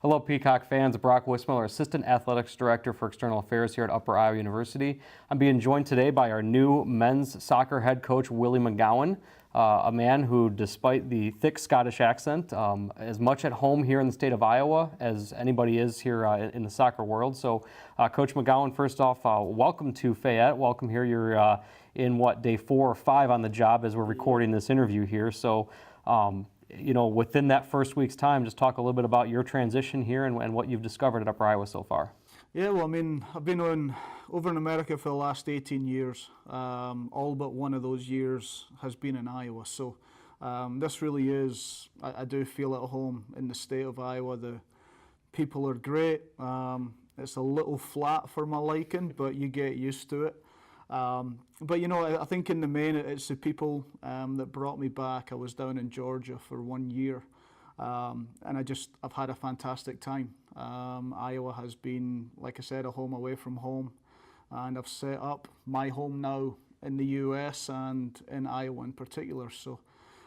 Hello, Peacock fans. Brock Wissmiller, Assistant Athletics Director for External Affairs here at Upper Iowa University. I'm being joined today by our new men's soccer head coach, Willie McGowan, a man who, despite the thick Scottish accent, is much at home here in the state of Iowa as anybody is here in the soccer world. So, Coach McGowan, first off, welcome to Fayette. Welcome here. You're in, day 4 or 5 on the job as we're recording this interview here. So, within that first week's time, just talk a little bit about your transition here and what you've discovered at Upper Iowa so far. Yeah, well, I've been over in America for the last 18 years. All but one of those years has been in Iowa. So this really is, I do feel at home in the state of Iowa. The people are great. It's a little flat for my liking, but you get used to it. But I think in the main it's the people that brought me back. I was down in Georgia for 1 year, and I've had a fantastic time. Iowa has been, like I said, a home away from home, and I've set up my home now in the US and in Iowa in particular. So,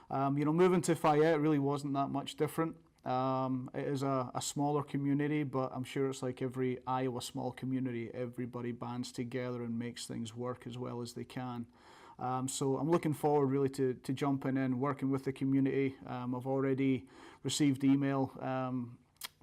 moving to Fayette really wasn't that much different. It is a smaller community, but I'm sure it's like every Iowa small community. Everybody bands together and makes things work as well as they can. So I'm looking forward really to jumping in, working with the community. I've already received email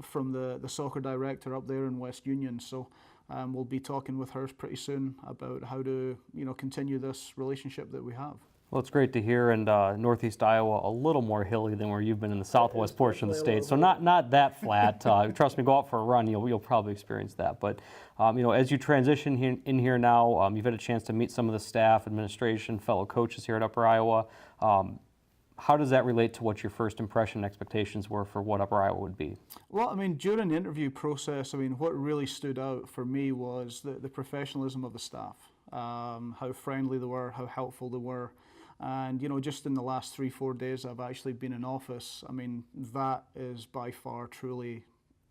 from the soccer director up there in West Union. So we'll be talking with her pretty soon about how to continue this relationship that we have. Well, it's great to hear, and Northeast Iowa a little more hilly than where you've been in the southwest portion of the state, so not that flat. Trust me, go out for a run, you'll probably experience that. But as you transition in here now, you've had a chance to meet some of the staff, administration, fellow coaches here at Upper Iowa. How does that relate to what your first impression and expectations were for what Upper Iowa would be? Well, during the interview process, what really stood out for me was the professionalism of the staff, how friendly they were, how helpful they were. And, just in the last 3-4 days I've actually been in office, that is by far truly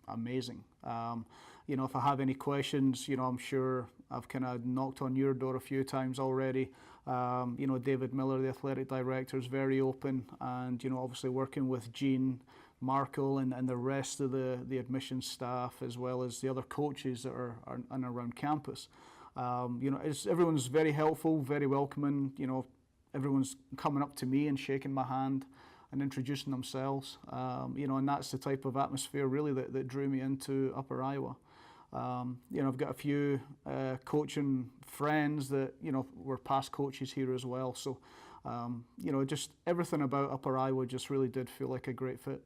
amazing. If I have any questions, I'm sure I've kind of knocked on your door a few times already. David Miller, the athletic director, is very open, and, obviously working with Gene, Markle, and the rest of the admissions staff, as well as the other coaches that are around campus. Everyone's very helpful, very welcoming. Everyone's coming up to me and shaking my hand and introducing themselves, and that's the type of atmosphere really that drew me into Upper Iowa. I've got a few coaching friends that, were past coaches here as well. So, just everything about Upper Iowa just really did feel like a great fit.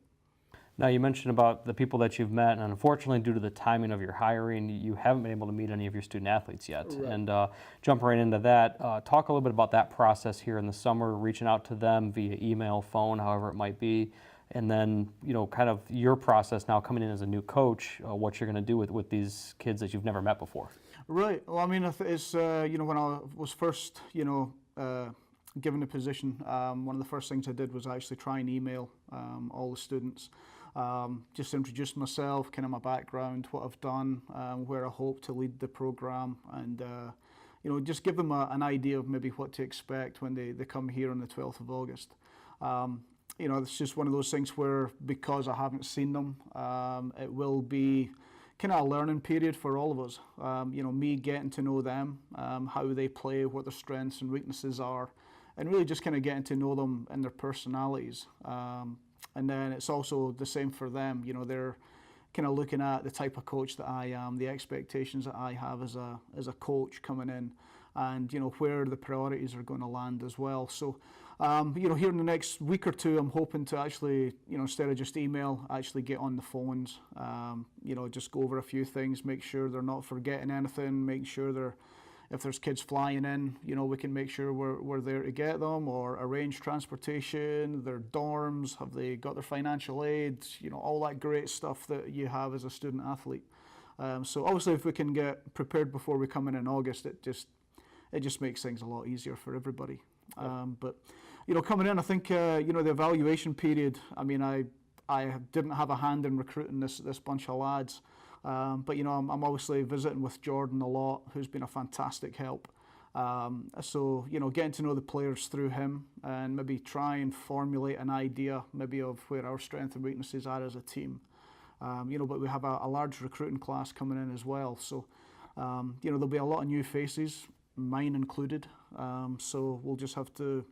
Now, you mentioned about the people that you've met, and unfortunately, due to the timing of your hiring, you haven't been able to meet any of your student athletes yet. Right. And jump right into that, talk a little bit about that process here in the summer, reaching out to them via email, phone, however it might be, and then, kind of your process now coming in as a new coach, what you're going to do with these kids that you've never met before. Right. Well, it's, when I was first, given the position, one of the first things I did was actually try and email all the students. Just introduce myself, kind of my background, what I've done, where I hope to lead the program, and just give them an idea of maybe what to expect when they come here on the 12th of August. It's just one of those things where, because I haven't seen them, it will be kind of a learning period for all of us. Me getting to know them, how they play, what their strengths and weaknesses are, and really just kind of getting to know them and their personalities. And then it's also the same for them. They're kind of looking at the type of coach that I am, the expectations that I have as a coach coming in, and where the priorities are going to land as well. So here in the next week or two, I'm hoping to actually, instead of just email, actually get on the phones, just go over a few things, make sure they're not forgetting anything, make sure if there's kids flying in, we can make sure we're there to get them, or arrange transportation, their dorms, have they got their financial aid, all that great stuff that you have as a student athlete. So obviously if we can get prepared before we come in August, it just makes things a lot easier for everybody. But coming in, I think the evaluation period, I didn't have a hand in recruiting this bunch of lads. But I'm obviously visiting with Jordan a lot, who's been a fantastic help. So getting to know the players through him, and maybe try and formulate an idea maybe of where our strengths and weaknesses are as a team. But we have a large recruiting class coming in as well. So, there'll be a lot of new faces, mine included. So we'll just have to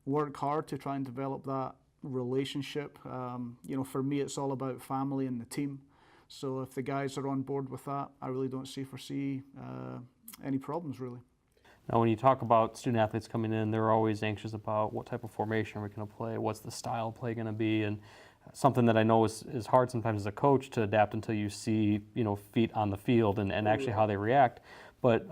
work hard to try and develop that relationship. For me, it's all about family and the team. So if the guys are on board with that, I really don't foresee any problems, really. Now, when you talk about student athletes coming in, they're always anxious about what type of formation are we going to play, what's the style of play going to be, and something that I know is hard sometimes as a coach to adapt until you see, feet on the field and actually how they react. But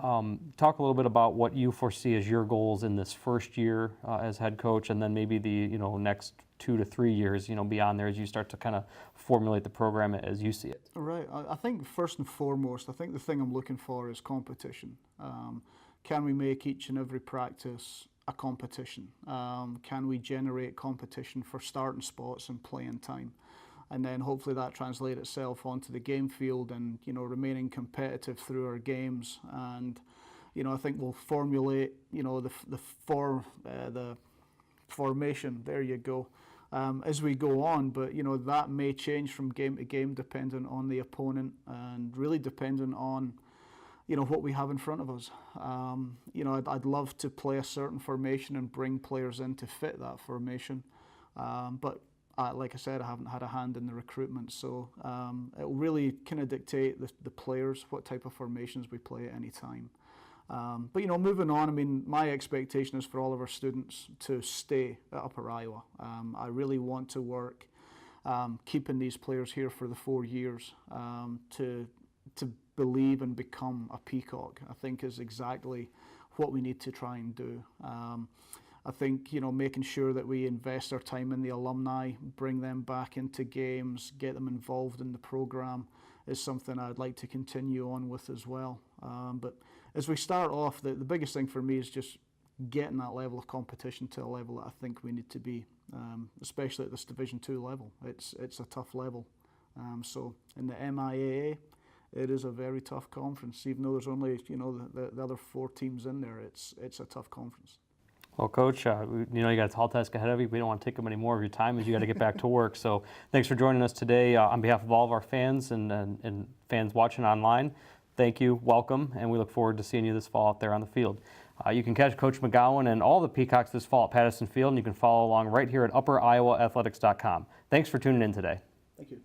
talk a little bit about what you foresee as your goals in this first year as head coach, and then maybe the next 2 to 3 years beyond there as you start to kind of formulate the program as you see it. Right. I think first and foremost, I think the thing I'm looking for is competition. Can we make each and every practice a competition? Can we generate competition for starting spots and playing time? And then hopefully that translates itself onto the game field and, remaining competitive through our games. And, I think we'll formulate, the formation, there you go, as we go on. But, that may change from game to game depending on the opponent and really dependent on, what we have in front of us. I'd love to play a certain formation and bring players in to fit that formation. But like I said, I haven't had a hand in the recruitment, so it will really kind of dictate the players, what type of formations we play at any time. But moving on, my expectation is for all of our students to stay at Upper Iowa. I really want to work keeping these players here for the 4 years to believe and become a Peacock, I think is exactly what we need to try and do. I think, making sure that we invest our time in the alumni, bring them back into games, get them involved in the program is something I'd like to continue on with as well. But as we start off, the biggest thing for me is just getting that level of competition to a level that I think we need to be, especially at this Division II level. It's a tough level. So in the MIAA, it is a very tough conference. Even though there's only, the other 4 teams in there, it's a tough conference. Well, Coach, you got a tall task ahead of you. We don't want to take up any more of your time as you got to get back to work. So thanks for joining us today. On behalf of all of our fans and fans watching online, thank you, welcome, and we look forward to seeing you this fall out there on the field. You can catch Coach McGowan and all the Peacocks this fall at Patterson Field, and you can follow along right here at upperitiowaathletics.com. Thanks for tuning in today. Thank you.